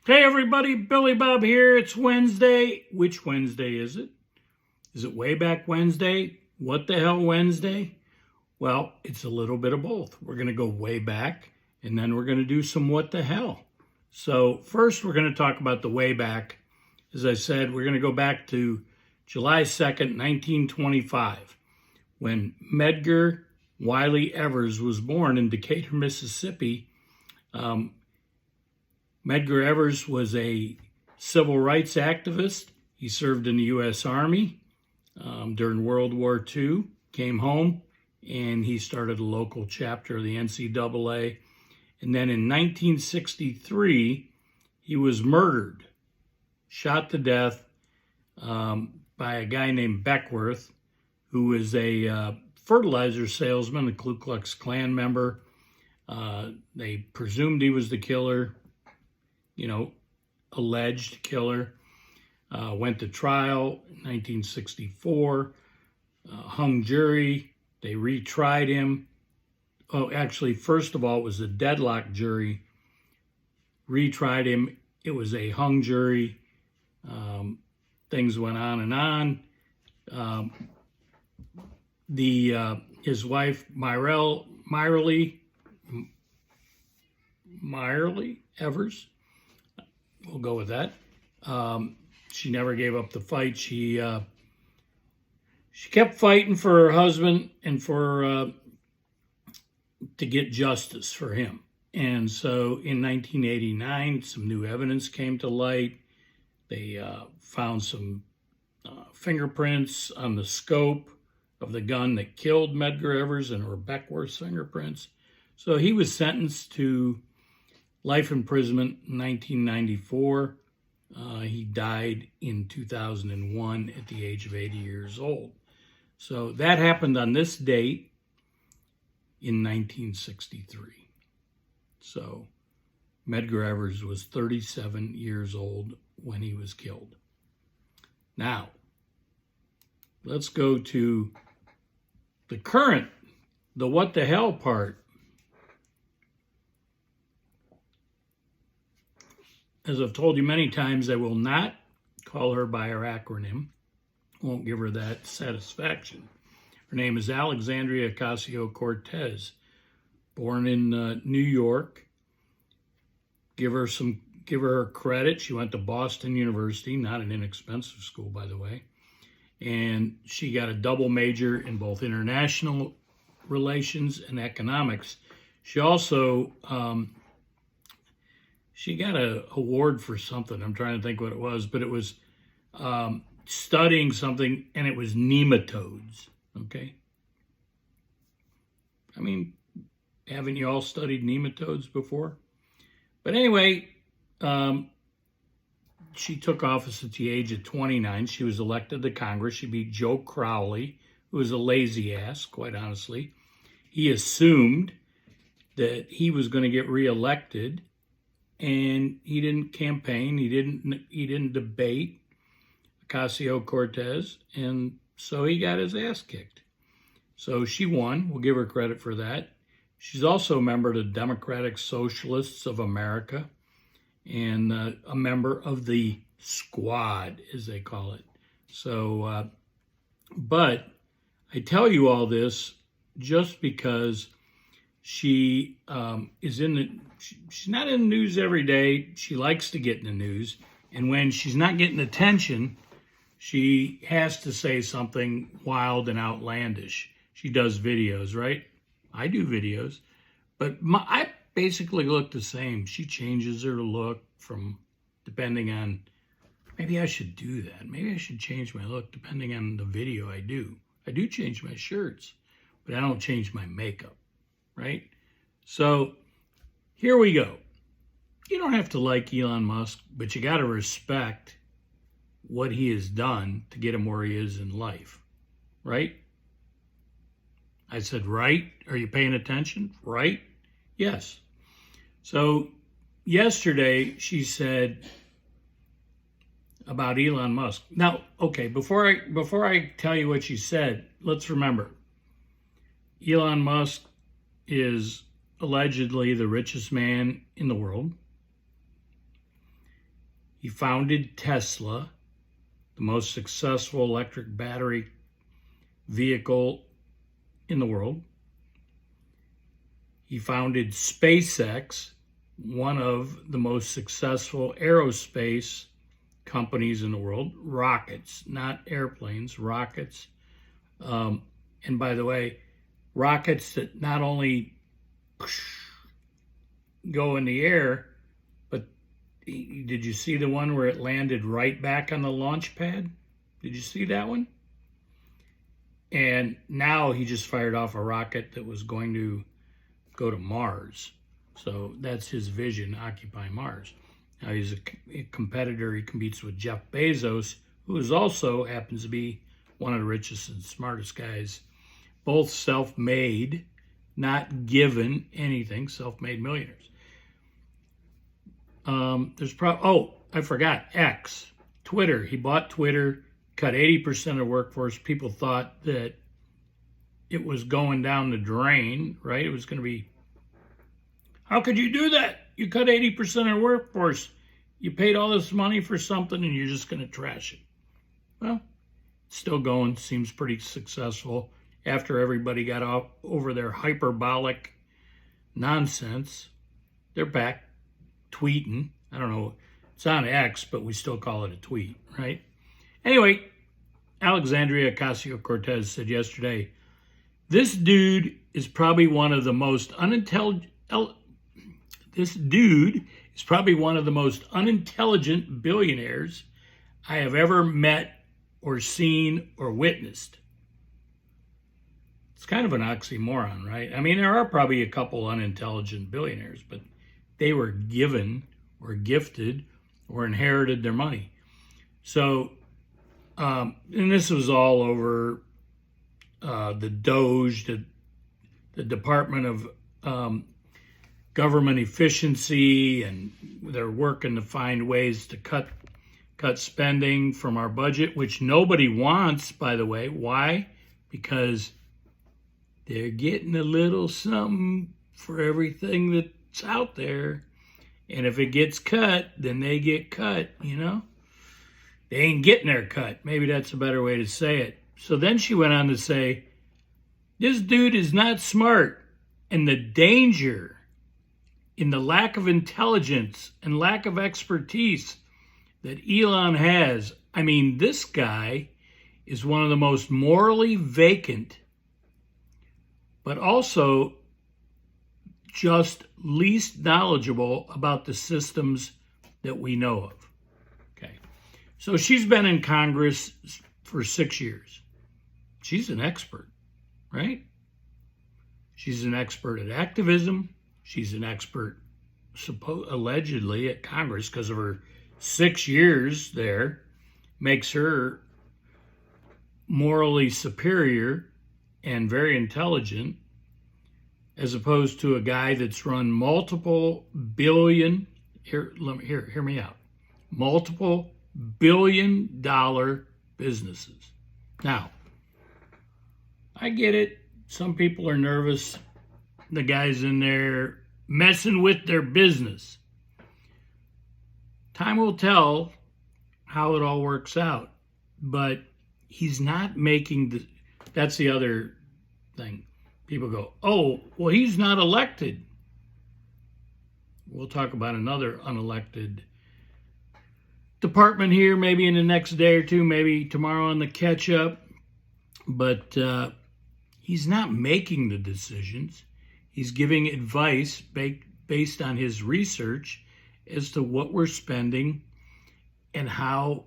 Hey everybody, Billy Bob here. It's Wednesday. Which Wednesday is it? Is it way back Wednesday? What the hell Wednesday? Well, it's a little bit of both. We're going to go way back and then we're going to do some what the hell. So first we're going to talk about the way back. As I said, we're going to go back to July 2nd, 1925, when Medgar Wiley Evers was born in Decatur, Mississippi. Medgar Evers was a civil rights activist. He served in the U.S. Army during World War II, came home, and he started a local chapter of the NCAA. And then in 1963, he was murdered, shot to death by a guy named Beckworth, who was a fertilizer salesman, a Ku Klux Klan member. They presumed he was the killer. Alleged killer, went to trial in 1964, hung jury. They retried him. Oh, actually, first of all, it was a deadlock jury. Retried him. It was a hung jury. Things went on and on. His wife, Myrlie Evers, we'll go with that. She never gave up the fight. She kept fighting for her husband and to get justice for him. And so in 1989, some new evidence came to light. They found some fingerprints on the scope of the gun that killed Medgar Evers and were Beckworth's fingerprints. So he was sentenced to life imprisonment in 1994. He died in 2001 at the age of 80 years old. So that happened on this date in 1963. So Medgar Evers was 37 years old when he was killed. Now, let's go to the what the hell part. As I've told you many times, I will not call her by her acronym. Won't give her that satisfaction. Her name is Alexandria Ocasio-Cortez, born in New York. Give her credit. She went to Boston University, not an inexpensive school, by the way. And she got a double major in both international relations and economics. She also she got an award for something. I'm trying to think what it was, but it was studying something, and it was nematodes, okay? I mean, haven't you all studied nematodes before? But anyway, she took office at the age of 29. She was elected to Congress. She beat Joe Crowley, who was a lazy ass, quite honestly. He assumed that he was going to get reelected, and he didn't campaign. He didn't debate Ocasio-Cortez, and so he got his ass kicked. So she won. We'll give her credit for that. She's also a member of the Democratic Socialists of America and a member of the Squad, as they call it. So, but I tell you all this just because she is she's not in the news every day. She likes to get in the news. And when she's not getting attention, she has to say something wild and outlandish. She does videos, right? I do videos. But I basically look the same. She changes her look from depending on, maybe I should do that. Maybe I should change my look depending on the video I do. I do change my shirts, but I don't change my makeup, right? So here we go. You don't have to like Elon Musk, but you got to respect what he has done to get him where he is in life, right? I said, right? Are you paying attention? Right? Yes. So yesterday she said about Elon Musk. Now, okay, before I tell you what she said, let's remember, Elon Musk is allegedly the richest man in the world. He founded Tesla, the most successful electric battery vehicle in the world. He founded SpaceX, one of the most successful aerospace companies in the world. Rockets, not airplanes, rockets. And by the way, rockets that not only go in the air, but did you see the one where it landed right back on the launch pad? Did you see that one? And now he just fired off a rocket that was going to go to Mars. So that's his vision, occupy Mars. Now he's a competitor. He competes with Jeff Bezos, who is also happens to be one of the richest and smartest guys. Both self-made, not given anything, self-made millionaires. I forgot, X, Twitter. He bought Twitter, cut 80% of workforce. People thought that it was going down the drain, right? It was going to be, how could you do that? You cut 80% of workforce. You paid all this money for something and you're just going to trash it. Well, it's still going, seems pretty successful after everybody got off over their hyperbolic nonsense. They're back tweeting. I don't know. It's on X, but we still call it a tweet, right? Anyway, Alexandria Ocasio-Cortez said yesterday, this dude is probably one of the most unintelligent billionaires I have ever met or seen or witnessed. It's kind of an oxymoron, right? I mean, there are probably a couple unintelligent billionaires, but they were given or gifted or inherited their money. So, and this was all over the DOGE, the Department of Government Efficiency, and they're working to find ways to cut spending from our budget, which nobody wants, by the way. Why? Because they're getting a little something for everything that's out there. And if it gets cut, then they get cut, you know? They ain't getting their cut. Maybe that's a better way to say it. So then she went on to say, this dude is not smart. And the danger in the lack of intelligence and lack of expertise that Elon has. I mean, this guy is one of the most morally vacant, but also just least knowledgeable about the systems that we know of. Okay. So she's been in Congress for 6 years. She's an expert, right? She's an expert at activism. She's an expert, allegedly, at Congress because of her 6 years there. Makes her morally superior and very intelligent, as opposed to a guy that's run multiple billion, hear me out, multiple billion-dollar businesses. Now, I get it. Some people are nervous. The guy's in there messing with their business. Time will tell how it all works out, but he's not making that's the other thing. People go, oh, well, he's not elected. We'll talk about another unelected department here, maybe in the next day or two, maybe tomorrow on the catch up. But he's not making the decisions. He's giving advice based on his research as to what we're spending and how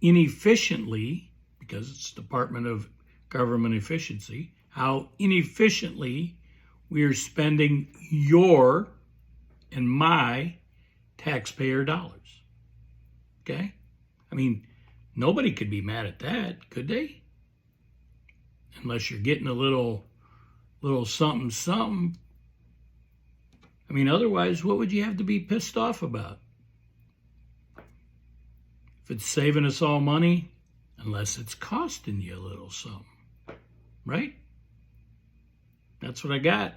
inefficiently, because it's Department of Government Efficiency, how inefficiently we are spending your and my taxpayer dollars. Okay? I mean, nobody could be mad at that, could they? Unless you're getting a little something, something. I mean, otherwise, what would you have to be pissed off about? If it's saving us all money, unless it's costing you a little something, right? That's what I got.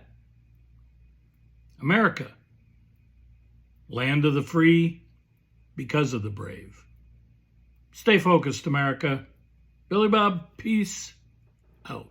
America, land of the free, because of the brave. Stay focused, America. Billy Bob, peace out.